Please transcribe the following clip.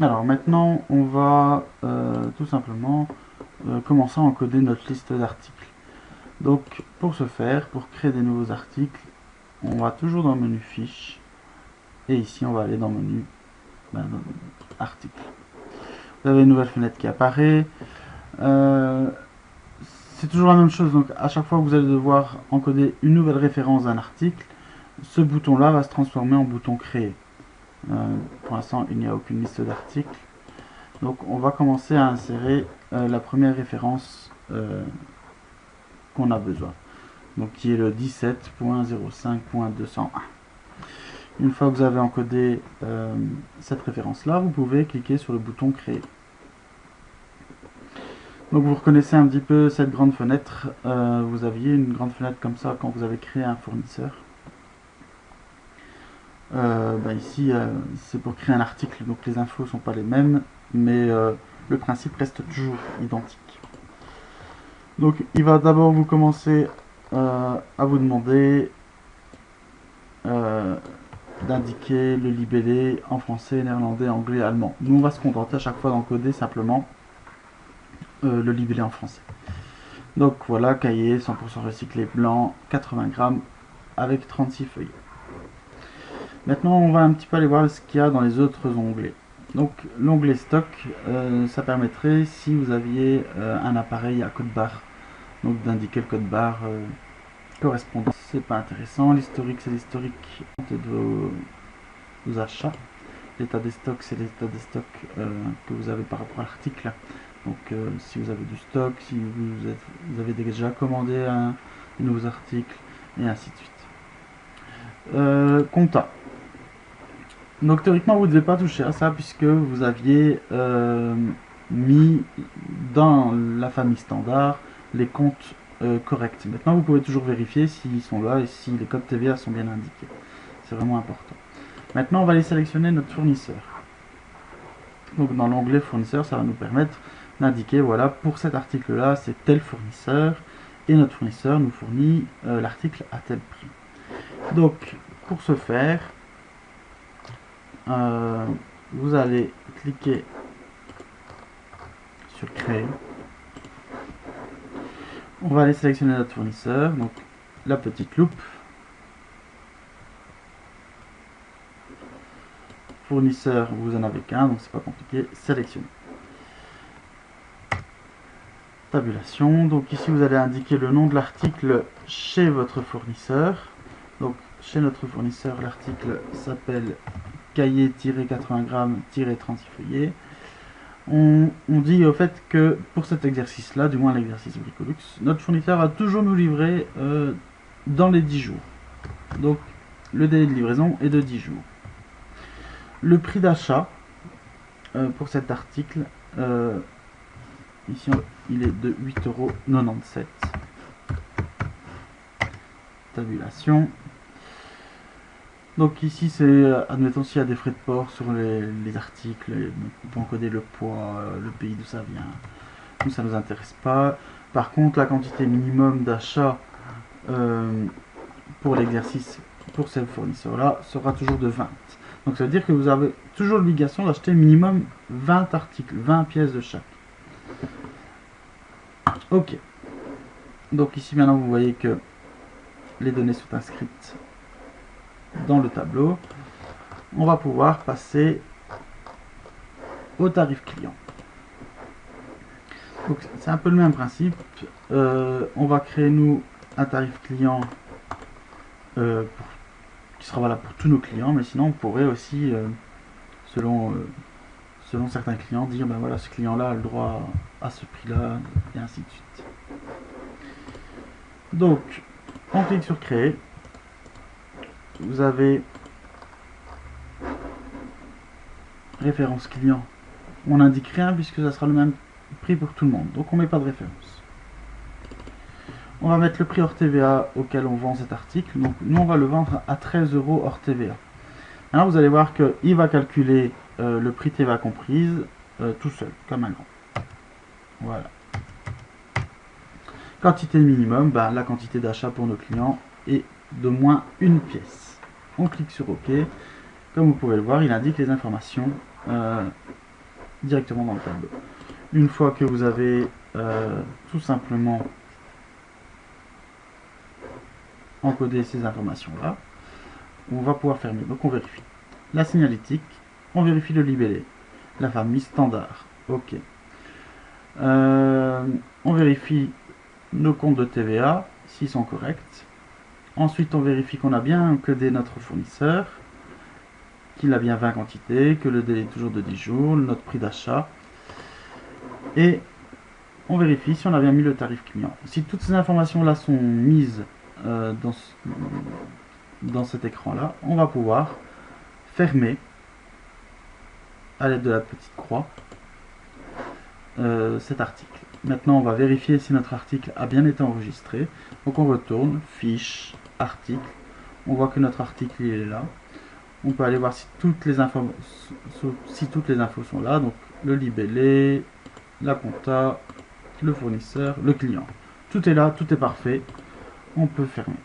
Alors maintenant, on va tout simplement commencer à encoder notre liste d'articles. Donc pour ce faire, pour créer des nouveaux articles, on va toujours dans le menu Fiches, et ici on va aller dans le menu Articles. Vous avez une nouvelle fenêtre qui apparaît. C'est toujours la même chose, donc à chaque fois que vous allez devoir encoder une nouvelle référence d'un article, ce bouton là va se transformer en bouton créer. Pour l'instant il n'y a aucune liste d'articles, donc on va commencer à insérer la première référence qu'on a besoin, donc qui est le 17.05.201. Une fois que vous avez encodé cette référence là, vous pouvez cliquer sur le bouton créer. Donc vous reconnaissez un petit peu cette grande fenêtre, vous aviez une grande fenêtre comme ça quand vous avez créé un fournisseur. Ici c'est pour créer un article, donc les infos ne sont pas les mêmes, mais le principe reste toujours identique. Donc il va d'abord vous commencer à vous demander d'indiquer le libellé en français, néerlandais, anglais, allemand. Nous on va se contenter à chaque fois d'encoder simplement le libellé en français. Donc voilà, cahier 100% recyclé blanc, 80 grammes avec 36 feuillets. Maintenant on va un petit peu aller voir ce qu'il y a dans les autres onglets. Donc l'onglet stock, ça permettrait, si vous aviez un appareil à code barre, donc d'indiquer le code barre correspondant. C'est pas intéressant. L'historique, c'est l'historique de vos achats. L'état des stocks, c'est l'état des stocks que vous avez par rapport à l'article. Donc si vous avez du stock, si vous avez déjà commandé de nouveaux articles, et ainsi de suite. Compta. Donc théoriquement vous ne devez pas toucher à ça puisque vous aviez mis dans la famille standard les comptes corrects. Maintenant vous pouvez toujours vérifier s'ils sont là et si les codes TVA sont bien indiqués. C'est vraiment important. Maintenant on va aller sélectionner notre fournisseur. Donc dans l'onglet fournisseur, ça va nous permettre d'indiquer, voilà, pour cet article là c'est tel fournisseur et notre fournisseur nous fournit l'article à tel prix. Donc pour ce faire, vous allez cliquer sur créer. On va aller sélectionner notre fournisseur, donc la petite loupe. Fournisseur, vous en avez qu'un, donc c'est pas compliqué. Sélectionner. Tabulation. Donc ici vous allez indiquer le nom de l'article chez votre fournisseur. Donc chez notre fournisseur, l'article s'appelle cahier-80 grammes-36 feuillets. On dit au fait que pour cet exercice là, du moins l'exercice Bricolux, notre fournisseur va toujours nous livrer dans les 10 jours. Donc le délai de livraison est de 10 jours. Le prix d'achat pour cet article, ici il est de 8,97 €. Tabulation. Donc ici c'est, admettons s'il y a des frais de port sur les articles, on peut encoder le poids, le pays d'où ça vient. Nous ça ne nous intéresse pas. Par contre la quantité minimum d'achat pour l'exercice pour ce fournisseur là sera toujours de 20. Donc ça veut dire que vous avez toujours l'obligation d'acheter minimum 20 articles, 20 pièces de chaque. Ok. Donc ici maintenant vous voyez que les données sont inscrites dans le tableau. On va pouvoir passer au tarif client. Donc c'est un peu le même principe. On va créer nous un tarif client qui sera valable pour tous nos clients, mais sinon on pourrait aussi selon certains clients dire ben voilà, ce client là a le droit à ce prix là et ainsi de suite. Donc on clique sur créer. Vous avez référence client, on n'indique rien puisque ça sera le même prix pour tout le monde, donc on met pas de référence. On va mettre le prix hors TVA auquel on vend cet article, donc nous on va le vendre à 13 € hors TVA. Alors vous allez voir qu'il va calculer le prix TVA comprise tout seul, comme un grand. Voilà. Quantité minimum, la quantité d'achat pour nos clients est d'au moins une pièce. On clique sur OK. Comme vous pouvez le voir, il indique les informations directement dans le tableau. Une fois que vous avez tout simplement encodé ces informations-là, on va pouvoir fermer. Donc on vérifie la signalétique, on vérifie le libellé, la famille standard, ok. On vérifie nos comptes de TVA, s'ils sont corrects. Ensuite, on vérifie qu'on a bien encodé notre fournisseur, qu'il a bien 20 quantités, que le délai est toujours de 10 jours, notre prix d'achat. Et on vérifie si on a bien mis le tarif client. Si toutes ces informations-là sont mises dans cet écran-là, on va pouvoir fermer, à l'aide de la petite croix, cet article. Maintenant, on va vérifier si notre article a bien été enregistré. Donc on retourne, fiche, article. On voit que notre article il est là. On peut aller voir si toutes les infos sont là. Donc le libellé, la compta, le fournisseur, le client. Tout est là, tout est parfait. On peut fermer.